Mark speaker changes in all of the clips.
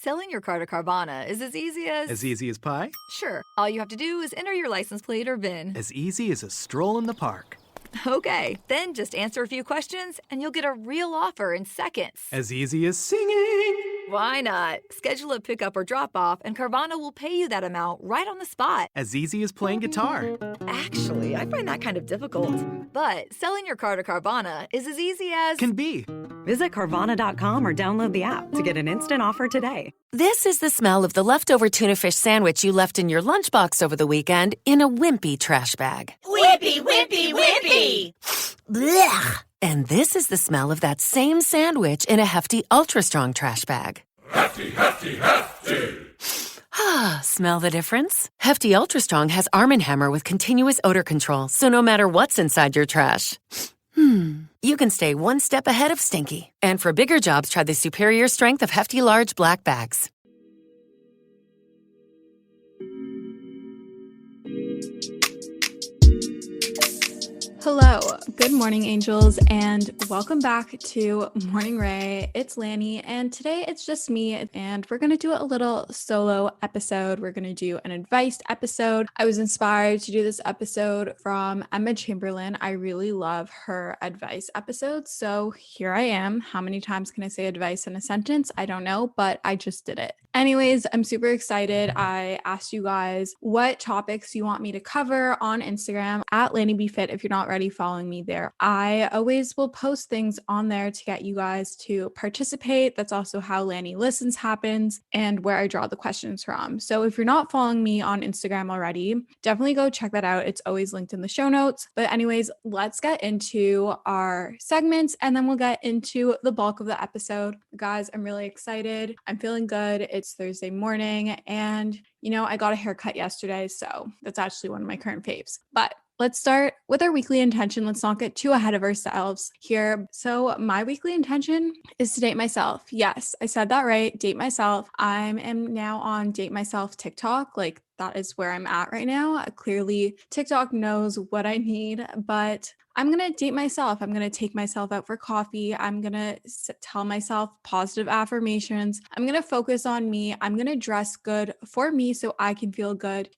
Speaker 1: Selling your car to Carvana is as easy as...
Speaker 2: As easy as pie?
Speaker 1: Sure. All you have to do is enter your license plate or VIN.
Speaker 2: As easy as a stroll in the park.
Speaker 1: Okay, then just answer a few questions and you'll get a real offer in seconds.
Speaker 2: As easy as singing.
Speaker 1: Why not? Schedule a pickup or drop-off and Carvana will pay you that amount right on the spot.
Speaker 2: As easy as playing guitar.
Speaker 1: Actually, I find that kind of difficult. But selling your car to Carvana is as easy as...
Speaker 2: Can be.
Speaker 3: Visit Carvana.com or download the app to get an instant offer today.
Speaker 4: This is the smell of the leftover tuna fish sandwich you left in your lunchbox over the weekend in a wimpy trash bag.
Speaker 5: Wimpy, wimpy, wimpy!
Speaker 4: Blech! And this is the smell of that same sandwich in a hefty, ultra-strong trash bag.
Speaker 5: Hefty, hefty, hefty!
Speaker 4: Ah, smell the difference? Hefty Ultra Strong has Arm & Hammer with continuous odor control, so no matter what's inside your trash, you can stay one step ahead of stinky. And for bigger jobs, try the superior strength of Hefty Large Black Bags.
Speaker 6: Hello, good morning, angels, and welcome back to Morning Rae. It's Lani, and today it's just me, and we're going to do a little solo episode. We're going to do an advice episode. I was inspired to do this episode from Emma Chamberlain. I really love her advice episodes, so here I am. How many times can I say advice in a sentence? I don't know, but I just did it. Anyways, I'm super excited. I asked you guys what topics you want me to cover on Instagram at Lani B Fit if you're not already following me there. I always will post things on there to get you guys to participate. That's also how Lani Listens happens and where I draw the questions from. So if you're not following me on Instagram already, definitely go check that out. It's always linked in the show notes. But anyways, let's get into our segments and then we'll get into the bulk of the episode. Guys, I'm really excited. I'm feeling good. It's Thursday morning and I got a haircut yesterday, so that's actually one of my current faves. But let's start with our weekly intention. Let's not get too ahead of ourselves here. So my weekly intention is to date myself. Yes, I said that right. Date myself. I am now on Date Myself TikTok. Like that is where I'm at right now. Clearly TikTok knows what I need, but I'm going to date myself. I'm going to take myself out for coffee. I'm going to tell myself positive affirmations. I'm going to focus on me. I'm going to dress good for me so I can feel good,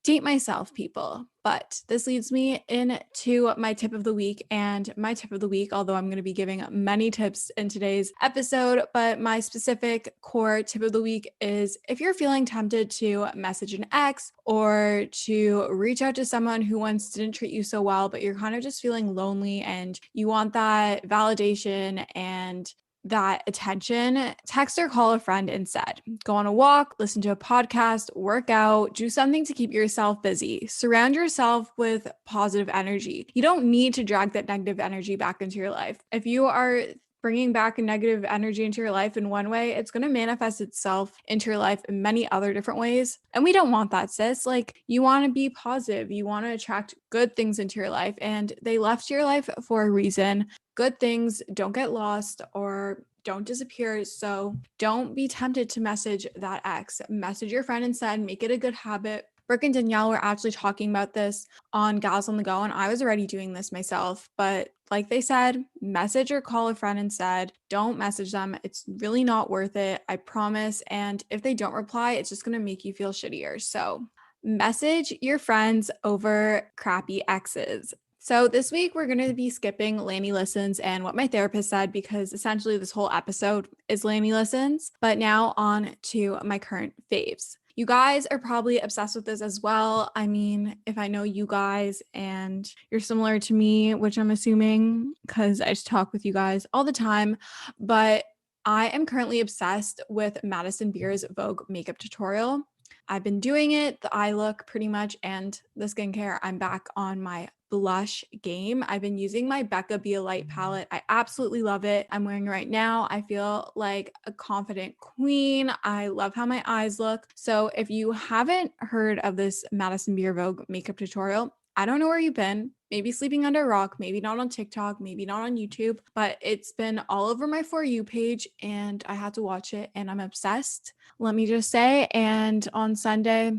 Speaker 6: Date myself, people. But this leads me into my tip of the week. And my tip of the week, although I'm going to be giving many tips in today's episode, but my specific core tip of the week is if you're feeling tempted to message an ex or to reach out to someone who once didn't treat you so well, but you're kind of just feeling lonely and you want that validation and that attention, text or call a friend instead. Go on a walk, listen to a podcast, work out, do something to keep yourself busy. Surround yourself with positive energy. You don't need to drag that negative energy back into your life. If you are bringing back a negative energy into your life in one way, it's going to manifest itself into your life in many other different ways. And we don't want that, sis. Like, you want to be positive. You want to attract good things into your life, and they left your life for a reason. Good things don't get lost or don't disappear. So don't be tempted to message that ex. Message your friend instead. Make it a good habit. Brooke and Danielle were actually talking about this on Gals on the Go, and I was already doing this myself. But like they said, message or call a friend instead. Don't message them. It's really not worth it, I promise. And if they don't reply, it's just going to make you feel shittier. So message your friends over crappy exes. So this week, we're going to be skipping Lani Listens and what my therapist said, because essentially this whole episode is Lani Listens. But now on to my current faves. You guys are probably obsessed with this as well. I mean, if I know you guys and you're similar to me, which I'm assuming because I just talk with you guys all the time, but I am currently obsessed with Madison Beer's Vogue makeup tutorial. I've been doing it, the eye look pretty much, and the skincare. I'm back on my blush game. I've been using my Becca Be a Light palette. I absolutely love it. I'm wearing it right now. I feel like a confident queen. I love how my eyes look. So if you haven't heard of this Madison Beer Vogue makeup tutorial, I don't know where you've been. Maybe sleeping under a rock, maybe not on TikTok, maybe not on YouTube, but it's been all over my For You page and I had to watch it and I'm obsessed, let me just say. And on Sunday,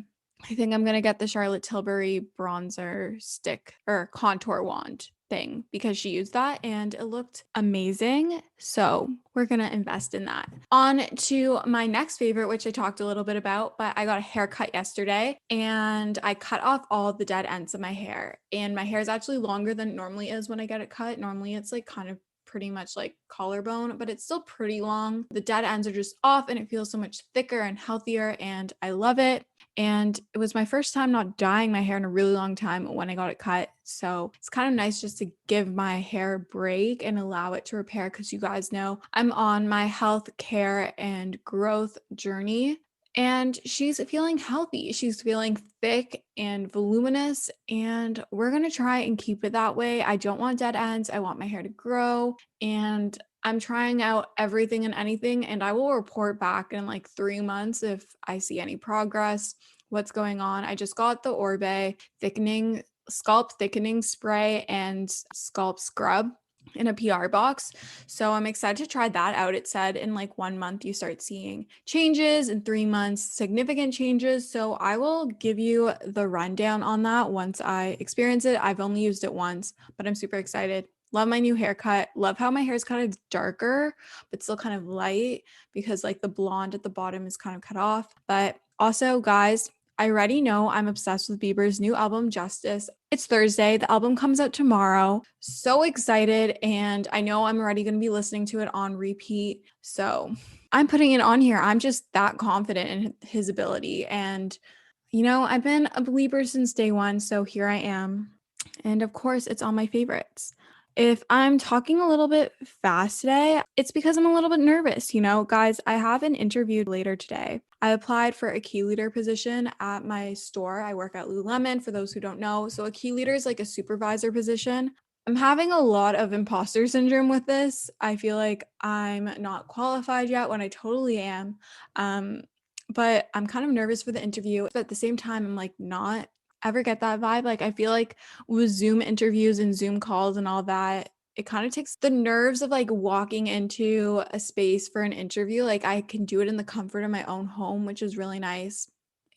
Speaker 6: I think I'm going to get the Charlotte Tilbury bronzer stick or contour wand. thing because she used that and it looked amazing. So we're going to invest in that. On to my next favorite, which I talked a little bit about, but I got a haircut yesterday and I cut off all the dead ends of my hair. And my hair is actually longer than it normally is when I get it cut. Normally it's like kind of pretty much like collarbone, but it's still pretty long. The dead ends are just off and it feels so much thicker and healthier and I love it. And it was my first time not dyeing my hair in a really long time when I got it cut. So it's kind of nice just to give my hair a break and allow it to repair because you guys know I'm on my health care and growth journey. And she's feeling healthy. She's feeling thick and voluminous, and we're going to try and keep it that way. I don't want dead ends. I want my hair to grow, and I'm trying out everything and anything, and I will report back in like 3 months if I see any progress, what's going on. I just got the Orbe scalp thickening spray and scalp scrub in a PR box. So I'm excited to try that out. It said in like 1 month you start seeing changes, in 3 months significant changes. So I will give you the rundown on that once I experience it. I've only used it once, but I'm super excited. Love my new haircut. Love how my hair is kind of darker, but still kind of light because like the blonde at the bottom is kind of cut off. But also, guys, I already know I'm obsessed with Bieber's new album, Justice. It's Thursday. The album comes out tomorrow. So excited. And I know I'm already going to be listening to it on repeat. So I'm putting it on here. I'm just that confident in his ability. And, you know, I've been a believer since day one. So here I am. And of course, it's on my favorites. If I'm talking a little bit fast today, it's because I'm a little bit nervous. You know, guys, I have an interview later today. I applied for a key leader position at my store. I work at Lululemon, for those who don't know. So a key leader is like a supervisor position. I'm having a lot of imposter syndrome with this. I feel like I'm not qualified yet when I totally am. But I'm kind of nervous for the interview. But at the same time, I'm like not ever get that vibe. Like I feel like with Zoom interviews and Zoom calls and all that, it kind of takes the nerves of like walking into a space for an interview. Like I can do it in the comfort of my own home, which is really nice.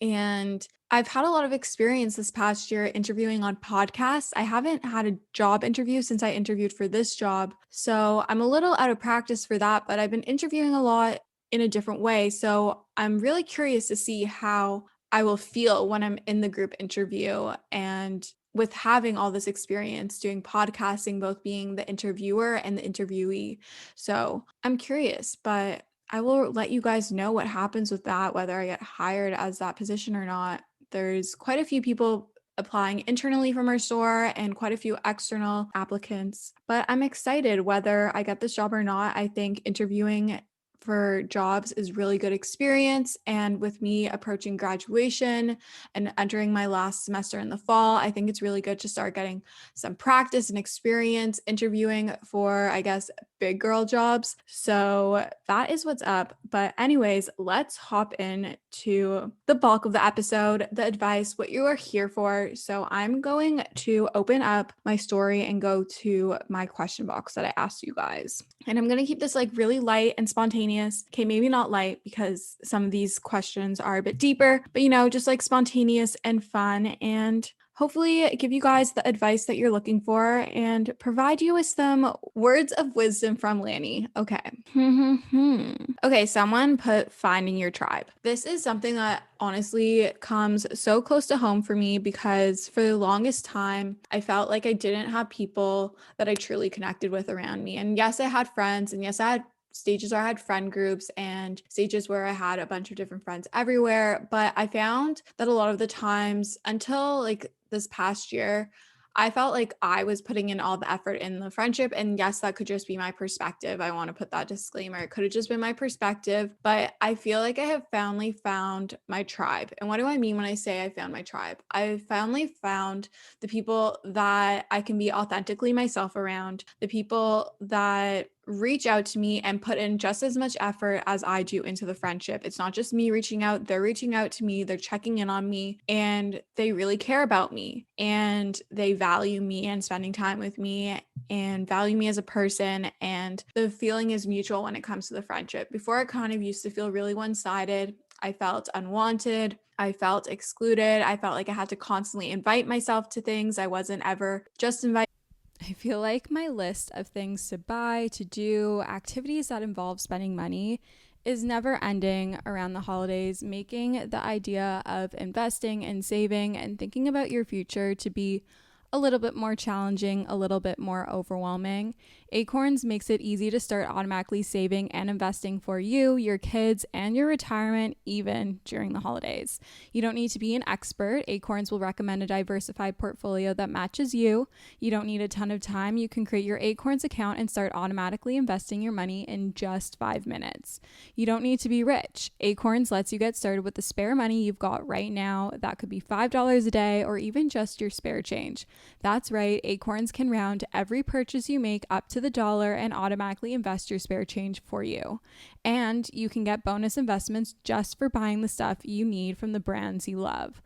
Speaker 6: And I've had a lot of experience this past year interviewing on podcasts. I haven't had a job interview since I interviewed for this job. So I'm a little out of practice for that, but I've been interviewing a lot in a different way. So I'm really curious to see how I will feel when I'm in the group interview and with having all this experience doing podcasting, both being the interviewer and the interviewee. So I'm curious, but I will let you guys know what happens with that, whether I get hired as that position or not. There's quite a few people applying internally from our store and quite a few external applicants, but I'm excited whether I get this job or not. I think interviewing for jobs is really good experience. And with me approaching graduation and entering my last semester in the fall, I think it's really good to start getting some practice and experience interviewing for, I guess, big girl jobs. So that is what's up. But anyways, let's hop in to the bulk of the episode, the advice, what you are here for. So I'm going to open up my story and go to my question box that I asked you guys. And I'm going to keep this like really light and spontaneous. Okay, maybe not light because some of these questions are a bit deeper, but you know, just like spontaneous and fun, and hopefully give you guys the advice that you're looking for and provide you with some words of wisdom from Lani. Okay. Okay, someone put finding your tribe. This is something that honestly comes so close to home for me because for the longest time, I felt like I didn't have people that I truly connected with around me. And yes, I had friends, and yes, I had stages where I had friend groups and stages where I had a bunch of different friends everywhere. But I found that a lot of the times until like this past year, I felt like I was putting in all the effort in the friendship. And yes, that could just be my perspective. I want to put that disclaimer. It could have just been my perspective, but I feel like I have finally found my tribe. And what do I mean when I say I found my tribe? I finally found the people that I can be authentically myself around, the people that reach out to me and put in just as much effort as I do into the friendship. It's not just me reaching out, they're reaching out to me, they're checking in on me, and they really care about me and they value me and spending time with me and value me as a person. And the feeling is mutual when it comes to the friendship. Before, it kind of used to feel really one-sided. I felt unwanted. I felt excluded. I felt like I had to constantly invite myself to things. I wasn't ever just invited. I feel like my list of things to buy, to do, activities that involve spending money is never ending around the holidays, making the idea of investing and saving and thinking about your future to be a little bit more challenging, a little bit more overwhelming. Acorns makes it easy to start automatically saving and investing for you, your kids, and your retirement, even during the holidays. You don't need to be an expert. Acorns will recommend a diversified portfolio that matches you. You don't need a ton of time. You can create your Acorns account and start automatically investing your money in just 5 minutes. You don't need to be rich. Acorns lets you get started with the spare money you've got right now. That could be $5 a day or even just your spare change. That's right, Acorns can round every purchase you make up to the dollar and automatically invest your spare change for you. And you can get bonus investments just for buying the stuff you need from the brands you love.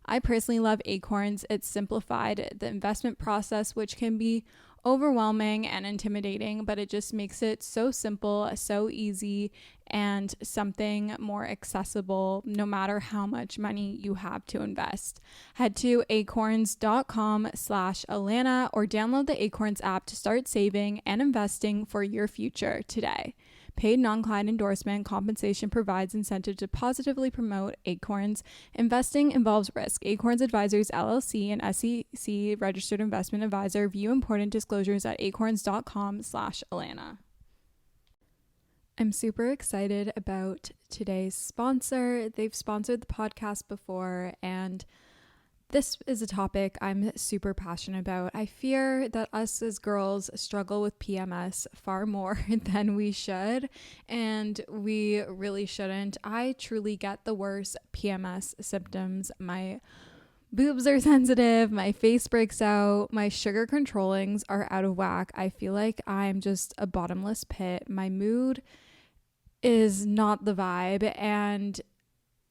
Speaker 6: I personally love Acorns. It's simplified the investment process, which can be overwhelming and intimidating, but it just makes it so simple, so easy, and something more accessible no matter how much money you have to invest. Head to acorns.com/Alana or download the Acorns app to start saving and investing for your future today. Paid non-client endorsement compensation provides incentive to positively promote Acorns. Investing involves risk. Acorns Advisors LLC, an SEC registered investment advisor. View important disclosures at acorns.com/Alana. I'm super excited about today's sponsor. They've sponsored the podcast before, and this is a topic I'm super passionate about. I fear that us as girls struggle with PMS far more than we should, and we really shouldn't. I truly get the worst PMS symptoms. My boobs are sensitive, my face breaks out, my sugar controllings are out of whack. I feel like I'm just a bottomless pit. My mood is not the vibe, and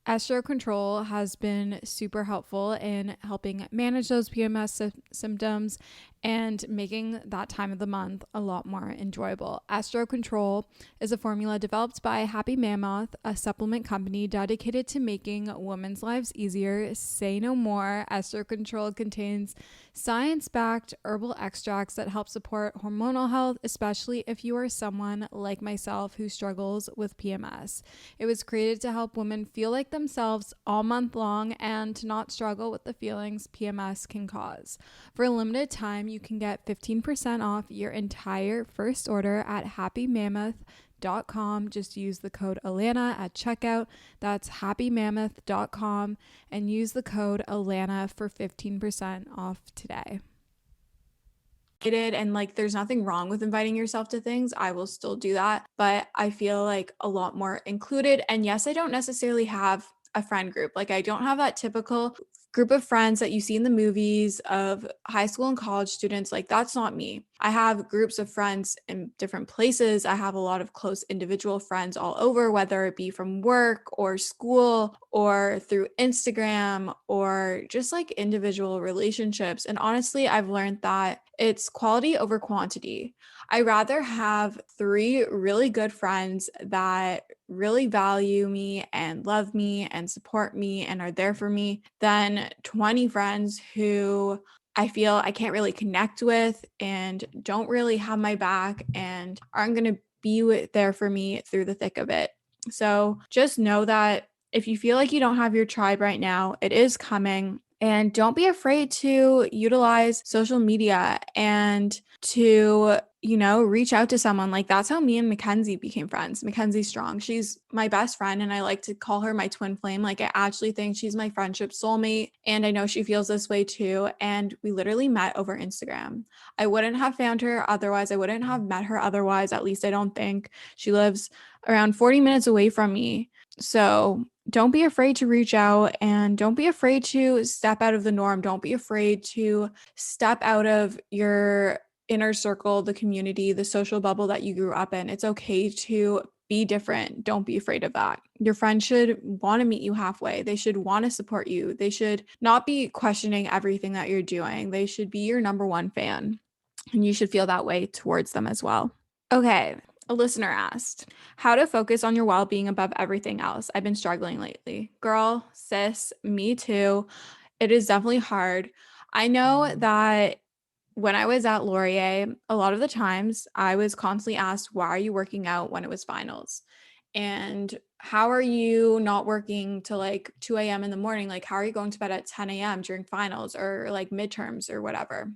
Speaker 6: Estro Control has been super helpful in helping manage those PMS symptoms and making that time of the month a lot more enjoyable. Estro Control is a formula developed by Happy Mammoth, a supplement company dedicated to making women's lives easier. Say no more. Estro Control contains science-backed herbal extracts that help support hormonal health, especially if you are someone like myself who struggles with PMS. It was created to help women feel like themselves all month long and to not struggle with the feelings PMS can cause. For a limited time, you can get 15% off your entire first order at happymammoth.com. Just use the code Alana at checkout. That's happymammoth.com and use the code Alana for 15% off today. And like, there's nothing wrong with inviting yourself to things. I will still do that, but I feel like a lot more included. And yes, I don't necessarily have a friend group. Like, I don't have that typical group of friends that you see in the movies of high school and college students. Like, that's not me. I have groups of friends in different places. I have a lot of close individual friends all over, whether it be from work or school or through Instagram or just like individual relationships. And honestly, I've learned that it's quality over quantity. I rather have 3 really good friends that really value me and love me and support me and are there for me than 20 friends who I feel I can't really connect with and don't really have my back and aren't going to be there for me through the thick of it. So just know that if you feel like you don't have your tribe right now, it is coming. And don't be afraid to utilize social media and to, reach out to someone. Like, that's how me and Mackenzie became friends. Mackenzie Strong, she's my best friend, and I like to call her my twin flame. Like, I actually think she's my friendship soulmate, and I know she feels this way too. And we literally met over Instagram. I wouldn't have found her otherwise. I wouldn't have met her otherwise. At least I don't think. She lives around 40 minutes away from me. So don't be afraid to reach out, and don't be afraid to step out of the norm. Don't be afraid to step out of your inner circle, the community, the social bubble that you grew up in. It's okay to be different. Don't be afraid of that. Your friends should want to meet you halfway. They should want to support you. They should not be questioning everything that you're doing. They should be your number one fan, and you should feel that way towards them as well. Okay. A listener asked, how to focus on your well-being above everything else. I've been struggling lately. Girl, sis, me too. It is definitely hard. I know that when I was at Laurier, a lot of the times I was constantly asked, why are you working out when it was finals? And how are you not working till like 2 a.m. in the morning? Like, how are you going to bed at 10 a.m. during finals or like midterms or whatever?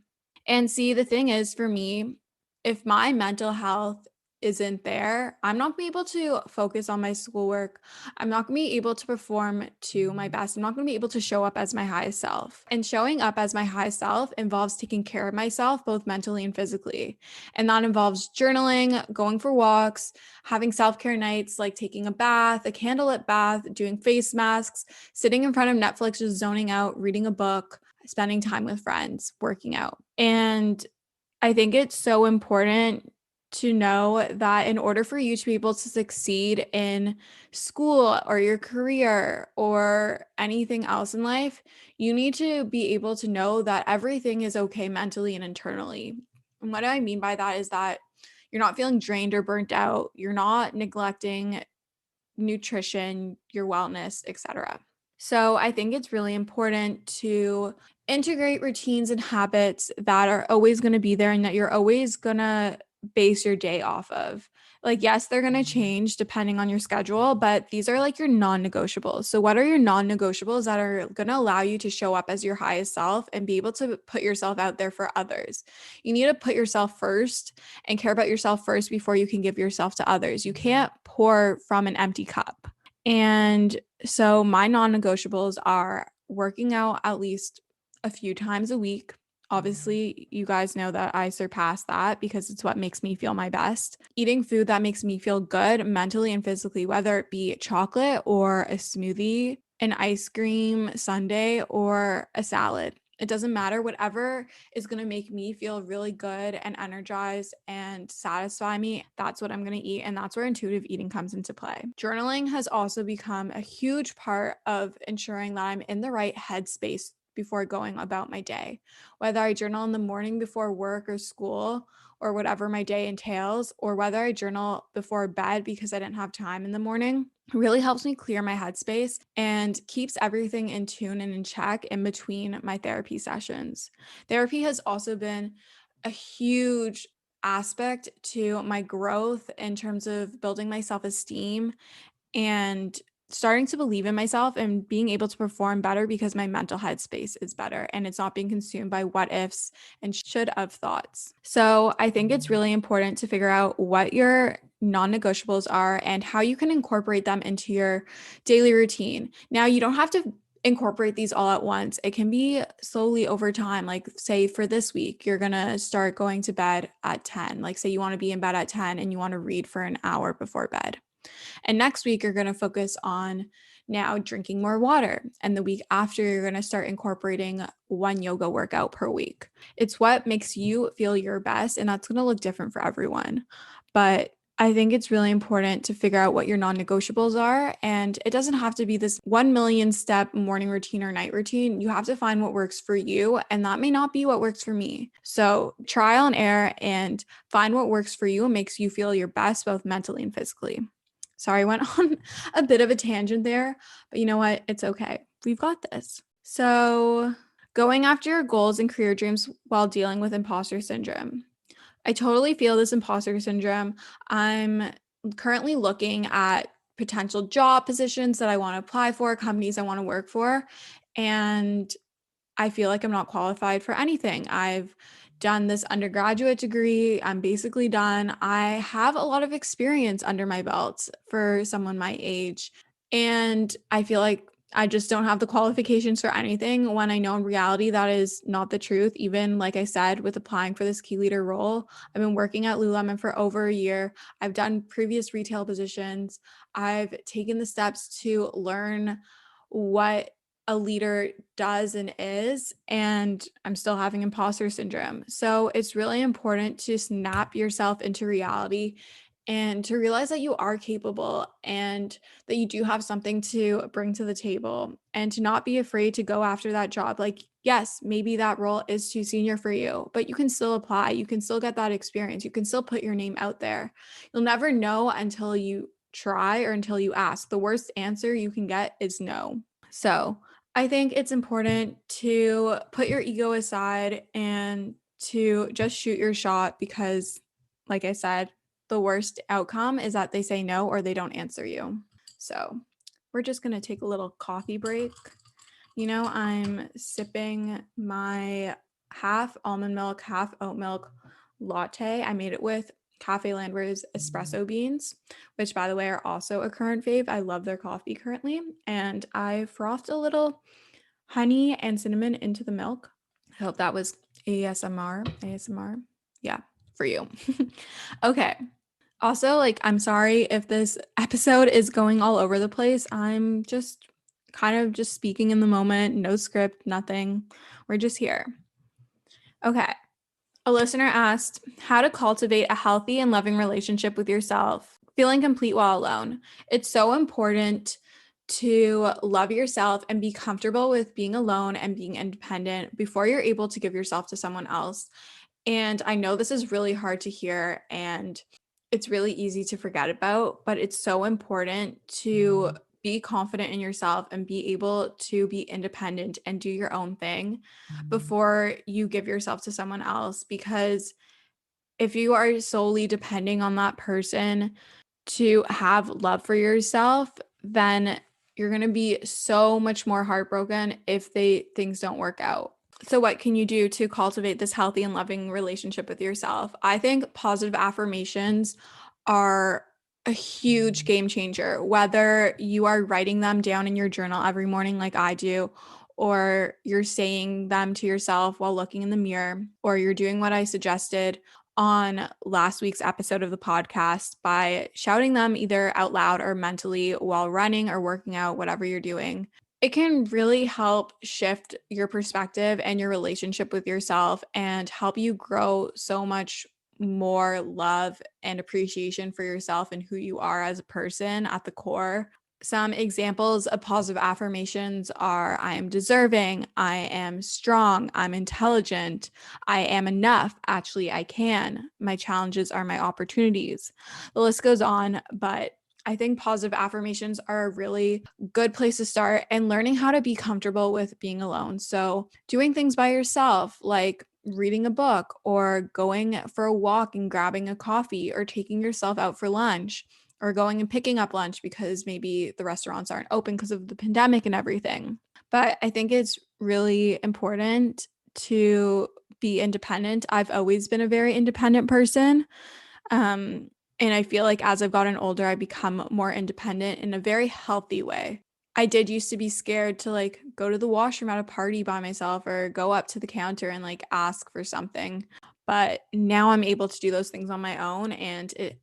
Speaker 6: And see, the thing is for me, if my mental health isn't there, I'm not gonna be able to focus on my schoolwork. I'm not gonna be able to perform to my best. I'm not gonna be able to show up as my highest self. And showing up as my highest self involves taking care of myself, both mentally and physically. And that involves journaling, going for walks, having self-care nights like taking a bath, a candlelit bath, doing face masks, sitting in front of Netflix, just zoning out, reading a book, spending time with friends, working out. And I think it's so important to know that in order for you to be able to succeed in school or your career or anything else in life, you need to be able to know that everything is okay mentally and internally. And what I mean by that is that you're not feeling drained or burnt out, you're not neglecting nutrition, your wellness, etc. So I think it's really important to integrate routines and habits that are always going to be there and that you're always going to base your day off of. Like, yes, they're going to change depending on your schedule, but these are like your non-negotiables. So what are your non-negotiables that are going to allow you to show up as your highest self and be able to put yourself out there for others? You need to put yourself first and care about yourself first before you can give yourself to others. You can't pour from an empty cup. And so my non-negotiables are working out at least a few times a week. Obviously, you guys know that I surpass that because it's what makes me feel my best. Eating food that makes me feel good mentally and physically, whether it be chocolate or a smoothie, an ice cream sundae, or a salad. It doesn't matter. Whatever is going to make me feel really good and energized and satisfy me, that's what I'm going to eat. And that's where intuitive eating comes into play. Journaling has also become a huge part of ensuring that I'm in the right headspace before going about my day. Whether I journal in the morning before work or school or whatever my day entails, or whether I journal before bed because I didn't have time in the morning, really helps me clear my headspace and keeps everything in tune and in check in between my therapy sessions. Therapy has also been a huge aspect to my growth in terms of building my self-esteem and starting to believe in myself and being able to perform better because my mental headspace is better and it's not being consumed by what ifs and should have thoughts. So I think it's really important to figure out what your non-negotiables are and how you can incorporate them into your daily routine. Now, you don't have to incorporate these all at once. It can be slowly over time. Like, say for this week, you're going to start going to bed at 10. Like, say you want to be in bed at 10 and you want to read for an hour before bed. And next week, you're going to focus on now drinking more water. And the week after, you're going to start incorporating one yoga workout per week. It's what makes you feel your best. And that's going to look different for everyone. But I think it's really important to figure out what your non-negotiables are. And it doesn't have to be this 1 million step morning routine or night routine. You have to find what works for you. And that may not be what works for me. So trial and error and find what works for you and makes you feel your best, both mentally and physically. Sorry, I went on a bit of a tangent there, but you know what? It's okay. We've got this. So, going after your goals and career dreams while dealing with imposter syndrome. I totally feel this imposter syndrome. I'm currently looking at potential job positions that I want to apply for, companies I want to work for, and I feel like I'm not qualified for anything. I've done this undergraduate degree. I'm basically done. I have a lot of experience under my belt for someone my age. And I feel like I just don't have the qualifications for anything when I know in reality that is not the truth. Even like I said, with applying for this key leader role, I've been working at Lululemon for over a year. I've done previous retail positions. I've taken the steps to learn what a leader does and is, and I'm still having imposter syndrome. So it's really important to snap yourself into reality and to realize that you are capable and that you do have something to bring to the table, and to not be afraid to go after that job. Like, yes, maybe that role is too senior for you, but you can still apply. You can still get that experience. You can still put your name out there. You'll never know until you try or until you ask. The worst answer you can get is no. So I think it's important to put your ego aside and to just shoot your shot because, like I said, the worst outcome is that they say no or they don't answer you. So we're just going to take a little coffee break. You know, I'm sipping my half almond milk, half oat milk latte. I made it with Cafe Landwehr's espresso beans, which, by the way, are also a current fave. I love their coffee currently. And I frothed a little honey and cinnamon into the milk. I hope that was ASMR. Yeah, for you. Okay. Also, like, I'm sorry if this episode is going all over the place. I'm just kind of just speaking in the moment, no script, nothing. We're just here. Okay. A listener asked how to cultivate a healthy and loving relationship with yourself, feeling complete while alone. It's so important to love yourself and be comfortable with being alone and being independent before you're able to give yourself to someone else. And I know this is really hard to hear and it's really easy to forget about, but it's so important to be confident in yourself and be able to be independent and do your own thing before you give yourself to someone else. Because if you are solely depending on that person to have love for yourself, then you're going to be so much more heartbroken if things don't work out. So what can you do to cultivate this healthy and loving relationship with yourself? I think positive affirmations are a huge game changer, whether you are writing them down in your journal every morning like I do, or you're saying them to yourself while looking in the mirror, or you're doing what I suggested on last week's episode of the podcast by shouting them either out loud or mentally while running or working out, whatever you're doing. It can really help shift your perspective and your relationship with yourself and help you grow so much more love and appreciation for yourself and who you are as a person at the core. Some examples of positive affirmations are I am deserving, I am strong, I'm intelligent, I am enough, actually I can, my challenges are my opportunities. The list goes on, but I think positive affirmations are a really good place to start and learning how to be comfortable with being alone. So doing things by yourself, like reading a book or going for a walk and grabbing a coffee or taking yourself out for lunch or going and picking up lunch because maybe the restaurants aren't open because of the pandemic and everything. But I think it's really important to be independent. I've always been a very independent person. And I feel like as I've gotten older, I become more independent in a very healthy way. I did used to be scared to like go to the washroom at a party by myself or go up to the counter and like ask for something. But now I'm able to do those things on my own, and it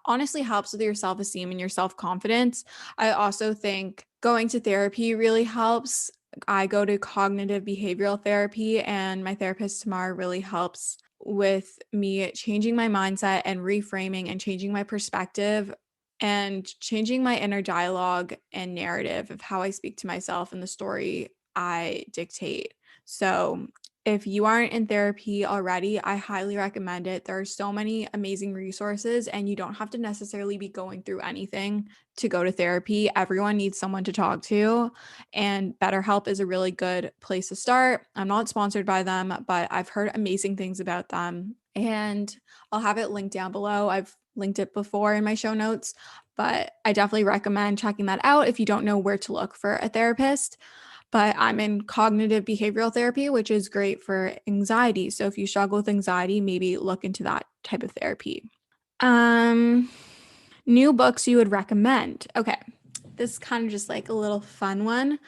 Speaker 6: honestly helps with your self-esteem and your self-confidence. I also think going to therapy really helps. I go to cognitive behavioral therapy, and my therapist Tamara really helps with me changing my mindset and reframing and changing my perspective and changing my inner dialogue and narrative of how I speak to myself and the story I dictate. So if you aren't in therapy already, I highly recommend it. There are so many amazing resources, and you don't have to necessarily be going through anything to go to therapy. Everyone needs someone to talk to, and BetterHelp is a really good place to start. I'm not sponsored by them, but I've heard amazing things about them, and I'll have it linked down below. I've linked it before in my show notes, but I definitely recommend checking that out if you don't know where to look for a therapist. But I'm in cognitive behavioral therapy, which is great for anxiety. So if you struggle with anxiety, maybe look into that type of therapy. New books you would recommend. Okay, this is kind of just like a little fun one,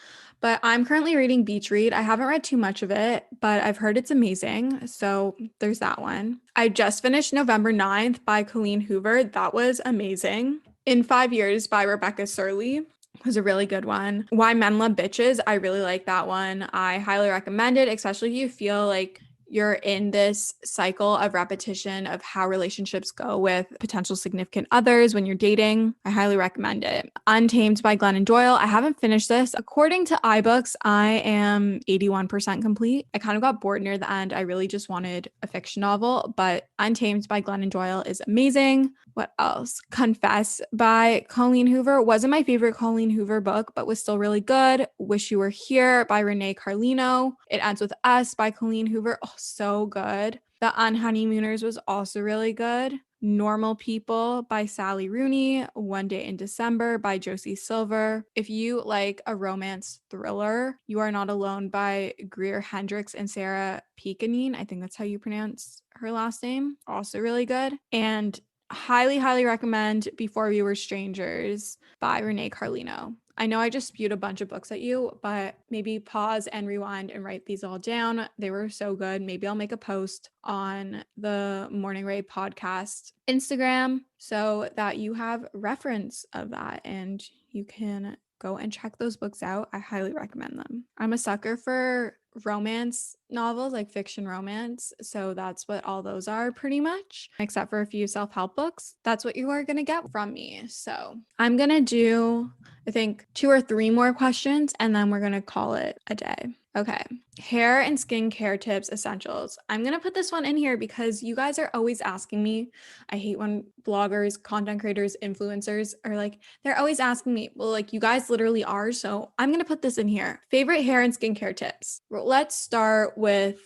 Speaker 6: but I'm currently reading Beach Read. I haven't read too much of it, but I've heard it's amazing. So there's that one. I just finished November 9th by Colleen Hoover. That was amazing. In 5 Years by Rebecca Surley was a really good one. Why Men Love Bitches. I really like that one. I highly recommend it, especially if you feel like you're in this cycle of repetition of how relationships go with potential significant others when you're dating. I highly recommend it. Untamed by Glennon Doyle. I haven't finished this. According to iBooks, I am 81% complete. I kind of got bored near the end. I really just wanted a fiction novel, but Untamed by Glennon Doyle is amazing. What else? Confess by Colleen Hoover. Wasn't my favorite Colleen Hoover book, but was still really good. Wish You Were Here by Renee Carlino. It Ends With Us by Colleen Hoover. Oh, so good. The Unhoneymooners was also really good. Normal People by Sally Rooney, One Day in December by Josie Silver. If you like a romance thriller, You Are Not Alone by Greer Hendricks and Sarah Pekanine. I think that's how you pronounce her last name. Also really good. And highly, highly recommend Before We Were Strangers by Renee Carlino. I know I just spewed a bunch of books at you, but maybe pause and rewind and write these all down. They were so good. Maybe I'll make a post on the Morning Rae podcast Instagram so that you have reference of that and you can go and check those books out. I highly recommend them. I'm a sucker for romance novels, like fiction romance. So that's what all those are pretty much, except for a few self-help books. That's what you are going to get from me. So I'm going to do, I think, 2 or 3 more questions and then we're going to call it a day. Okay. Hair and skincare tips, essentials. I'm going to put this one in here because you guys are always asking me. I hate when bloggers, content creators, influencers are like, they're always asking me, well, like you guys literally are. So I'm going to put this in here. Favorite hair and skincare tips. Well, let's start with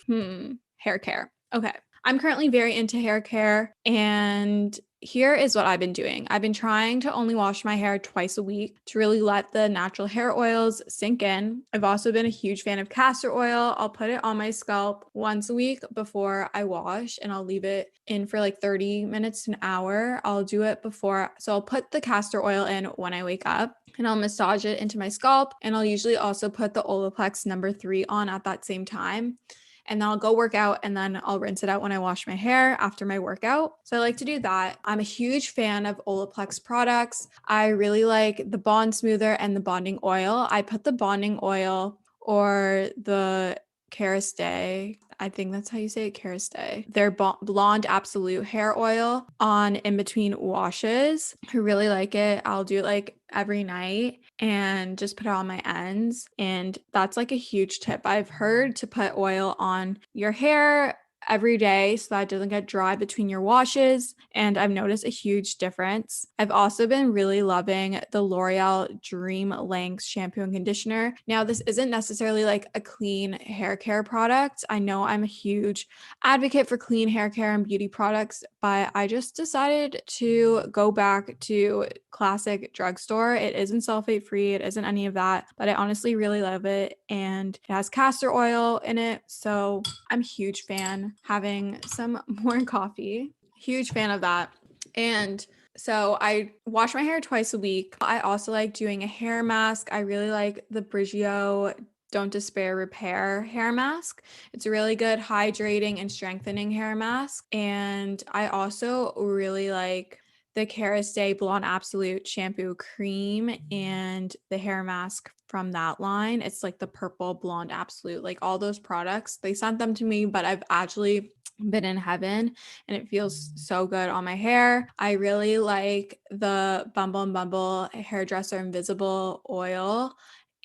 Speaker 6: hair care. Okay. I'm currently very into hair care and here is what I've been doing. I've been trying to only wash my hair twice a week to really let the natural hair oils sink in. I've also been a huge fan of castor oil. I'll put it on my scalp once a week before I wash and I'll leave it in for like 30 minutes to an hour. I'll do it before. So I'll put the castor oil in when I wake up and I'll massage it into my scalp. And I'll usually also put the Olaplex number 3 on at that same time. And then I'll go work out and then I'll rinse it out when I wash my hair after my workout. So I like to do that. I'm a huge fan of Olaplex products. I really like the Bond Smoother and the Bonding Oil. I put the Bonding Oil or the Kerastase, I think that's how you say it, Kerastase, their Blonde Absolute hair oil on in between washes. I really like it. I'll do it like every night and just put it on my ends. And that's like a huge tip. I've heard to put oil on your hair every day so that it doesn't get dry between your washes, and I've noticed a huge difference. I've also been really loving the L'Oreal Dream Length shampoo and conditioner. Now, this isn't necessarily like a clean hair care product. I know I'm a huge advocate for clean hair care and beauty products, but I just decided to go back to classic drugstore. It isn't sulfate free, it isn't any of that, but I honestly really love it, and it has castor oil in it, so I'm a huge fan. Having some more coffee. Huge fan of that. And so I wash my hair twice a week. I also like doing a hair mask. I really like the Briogeo Don't Despair Repair hair mask. It's a really good hydrating and strengthening hair mask. And I also really like the Kerastase Blonde Absolute shampoo cream and the hair mask from that line. It's like the purple Blonde Absolute, like all those products. They sent them to me, but I've actually been in heaven and it feels so good on my hair. I really like the Bumble and Bumble Hairdresser Invisible Oil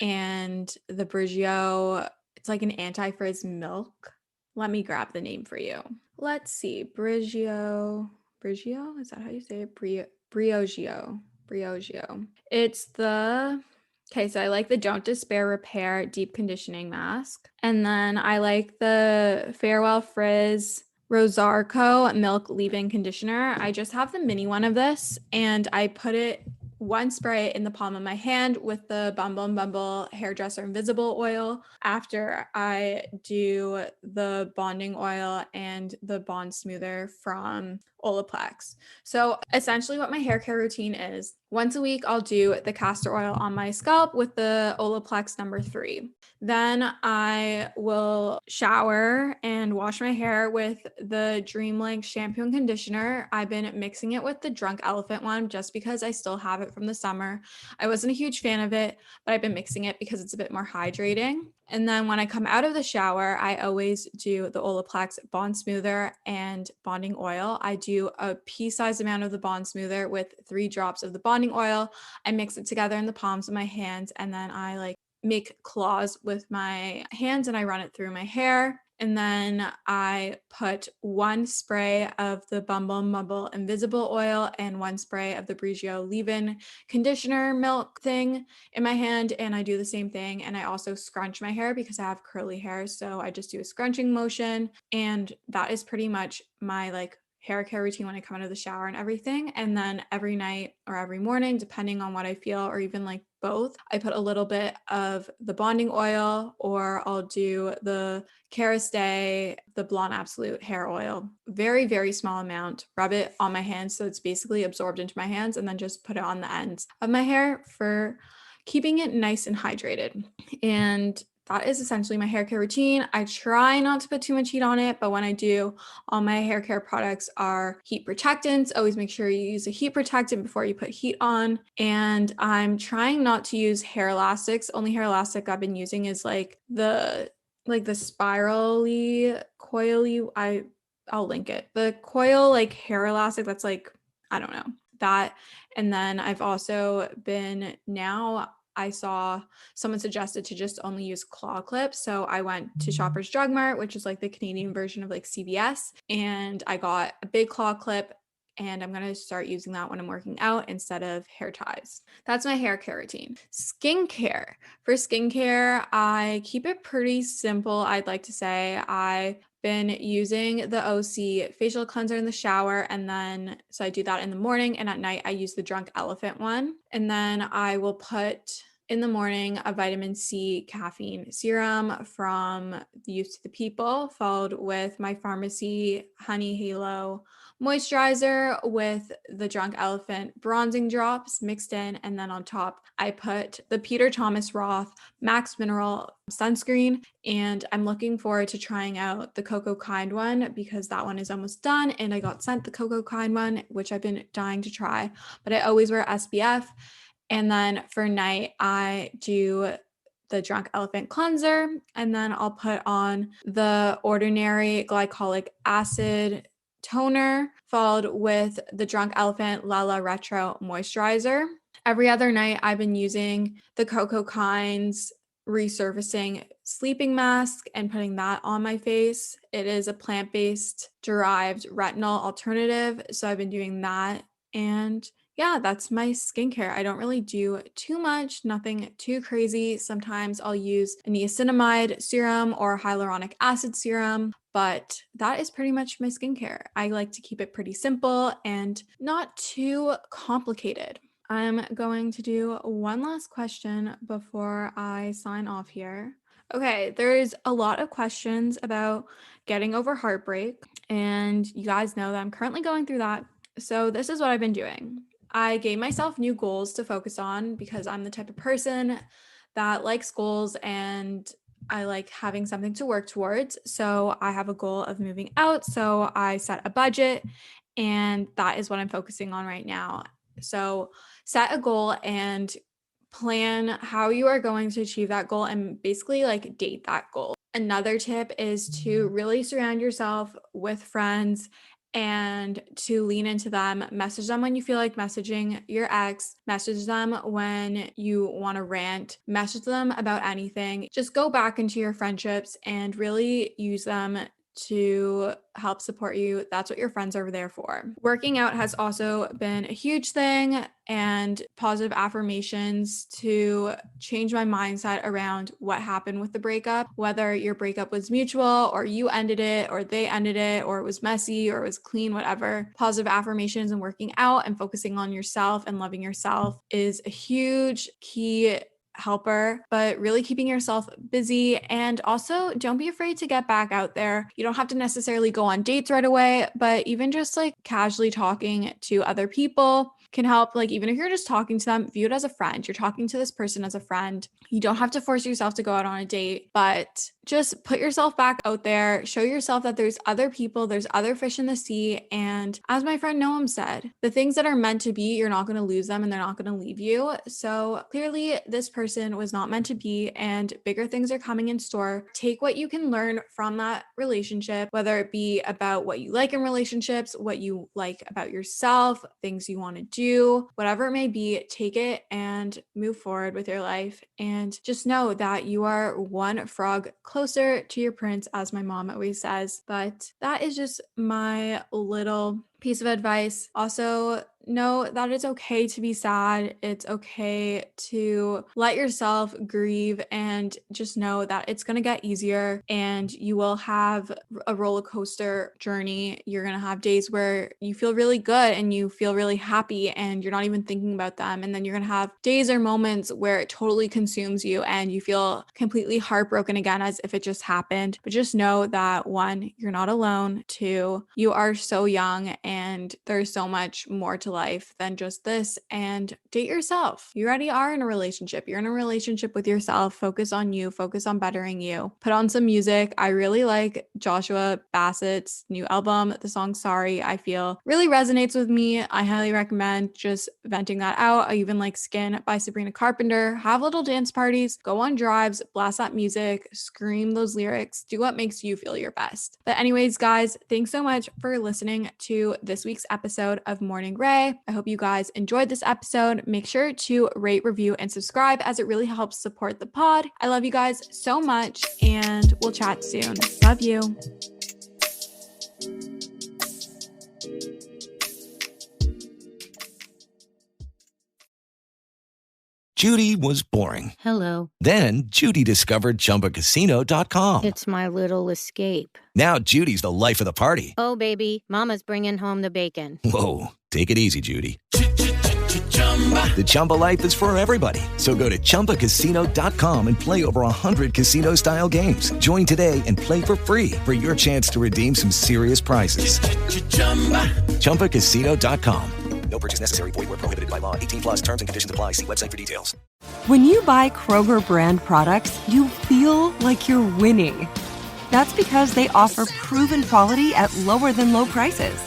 Speaker 6: and the Briogeo. It's like an anti-frizz milk. Let me grab the name for you. Let's see. Briogeo, is that how you say it? Briogeo. It's the, okay, so I like the Don't Despair Repair Deep Conditioning Mask. And then I like the Farewell Frizz Rosarco Milk Leave-In Conditioner. I just have the mini one of this and I put it one spray in the palm of my hand with the Bumble and Bumble Hairdresser Invisible Oil after I do the bonding oil and the bond smoother from Olaplex. So essentially what my hair care routine is, once a week I'll do the castor oil on my scalp with the Olaplex number 3. Then I will shower and wash my hair with the Dream Length shampoo and conditioner. I've been mixing it with the Drunk Elephant one just because I still have it from the summer. I wasn't a huge fan of it, but I've been mixing it because it's a bit more hydrating. And then when I come out of the shower, I always do the Olaplex Bond Smoother and Bonding Oil. I do a pea-sized amount of the Bond Smoother with 3 drops of the bonding oil. I mix it together in the palms of my hands, and then I make claws with my hands and I run it through my hair. And then I put 1 spray of the Bumble Mumble Invisible Oil and 1 spray of the Briogeo leave-in conditioner milk thing in my hand. And I do the same thing. And I also scrunch my hair because I have curly hair. So I just do a scrunching motion. And that is pretty much my like hair care routine when I come out of the shower and everything. And then every night or every morning, depending on what I feel, or even like both, I put a little bit of the bonding oil, or I'll do the Kerastase, the Blonde Absolute hair oil. Very, very small amount. Rub it on my hands so it's basically absorbed into my hands, and then just put it on the ends of my hair for keeping it nice and hydrated. And that is essentially my hair care routine. I try not to put too much heat on it, but when I do, all my hair care products are heat protectants. Always make sure you use a heat protectant before you put heat on. And I'm trying not to use hair elastics. Only hair elastic I've been using is like the spirally, coily, I'll link it. The coil like hair elastic that's like, I don't know, that. And then I've also been I saw someone suggested to just only use claw clips. So I went to Shoppers Drug Mart, which is like the Canadian version of like CVS, and I got a big claw clip, and I'm going to start using that when I'm working out instead of hair ties. That's my hair care routine. Skincare. For skincare, I keep it pretty simple. I'd like to say I've been using the OC facial cleanser in the shower, and then so I do that in the morning, and at night I use the Drunk Elephant one. And then I will put in the morning a vitamin C caffeine serum from the Youth to the People, followed with my Pharmacy Honey Halo moisturizer with the Drunk Elephant bronzing drops mixed in, and then on top I put the Peter Thomas Roth Max Mineral sunscreen. And I'm looking forward to trying out the Cocoa Kind one because that one is almost done, and I got sent the Cocoa Kind one, which I've been dying to try, but I always wear SPF. And then for night I do the Drunk Elephant cleanser, and then I'll put on the Ordinary Glycolic Acid toner, followed with the Drunk Elephant Lala Retro moisturizer. Every other night I've been using the Cocoa Kind's resurfacing sleeping mask and putting that on my face. It is a plant-based derived retinol alternative, so I've been doing that. And yeah, that's my skincare. I don't really do too much, nothing too crazy. Sometimes I'll use a niacinamide serum or hyaluronic acid serum, but that is pretty much my skincare. I like to keep it pretty simple and not too complicated. I'm going to do one last question before I sign off here. Okay, there's a lot of questions about getting over heartbreak, and you guys know that I'm currently going through that. So this is what I've been doing. I gave myself new goals to focus on because I'm the type of person that likes goals and I like having something to work towards. So I have a goal of moving out. So I set a budget, and that is what I'm focusing on right now. So set a goal and plan how you are going to achieve that goal, and basically like date that goal. Another tip is to really surround yourself with friends and to lean into them. Message them when you feel like messaging your ex, message them when you want to rant, message them about anything. Just go back into your friendships and really use them to help support you. That's what your friends are there for. Working out has also been a huge thing, and positive affirmations to change my mindset around what happened with the breakup, whether your breakup was mutual or you ended it or they ended it or it was messy or it was clean, whatever. Positive affirmations and working out and focusing on yourself and loving yourself is a huge key helper, but really keeping yourself busy. And also don't be afraid to get back out there. You don't have to necessarily go on dates right away, but even just like casually talking to other people can help. Like, even if you're just talking to them, view it as a friend. You're talking to this person as a friend. You don't have to force yourself to go out on a date, but just put yourself back out there. Show yourself that there's other people, there's other fish in the sea. And as my friend Noam said, the things that are meant to be, you're not going to lose them and they're not going to leave you. So clearly this person was not meant to be, and bigger things are coming in store. Take what you can learn from that relationship, whether it be about what you like in relationships, what you like about yourself, things you want to do, do whatever it may be, take it and move forward with your life. And just know that you are one frog closer to your prince, as my mom always says. But that is just my little piece of advice. Also, know that it's okay to be sad. It's okay to let yourself grieve, and just know that it's going to get easier and you will have a roller coaster journey. You're going to have days where you feel really good and you feel really happy and you're not even thinking about them. And then you're going to have days or moments where it totally consumes you and you feel completely heartbroken again as if it just happened. But just know that 1, you're not alone. 2, you are so young and there's so much more to life than just this. And date yourself. You already are in a relationship. You're in a relationship with yourself. Focus on you. Focus on bettering you. Put on some music. I really like Joshua Bassett's new album. The song Sorry, I feel really resonates with me. I highly recommend just venting that out. I even like Skin by Sabrina Carpenter. Have little dance parties. Go on drives. Blast that music. Scream those lyrics. Do what makes you feel your best. But anyways, guys, thanks so much for listening to this week's episode of Morning Rae. I hope you guys enjoyed this episode. Make sure to rate, review, and subscribe as it really helps support the pod. I love you guys so much and we'll chat soon. Love you.
Speaker 7: Judy was boring.
Speaker 8: Hello.
Speaker 7: Then Judy discovered ChumbaCasino.com.
Speaker 8: It's my little escape.
Speaker 7: Now Judy's the life of the party.
Speaker 8: Oh, baby, mama's bringing home the bacon.
Speaker 7: Whoa, take it easy, Judy. The Chumba life is for everybody. So go to ChumbaCasino.com and play over 100 casino-style games. Join today and play for free for your chance to redeem some serious prizes. ChumbaCasino.com. No purchase necessary. Void where prohibited by law. 18+ terms and conditions apply. See website for details.
Speaker 9: When you buy Kroger brand products, you feel like you're winning. That's because they offer proven quality at lower than low prices.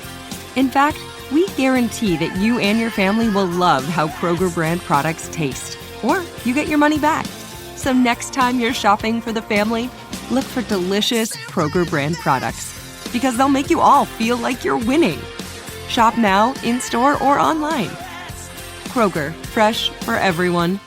Speaker 9: In fact, we guarantee that you and your family will love how Kroger brand products taste, or you get your money back. So next time you're shopping for the family, look for delicious Kroger brand products, because they'll make you all feel like you're winning. Shop now, in-store, or online. Kroger, fresh for everyone.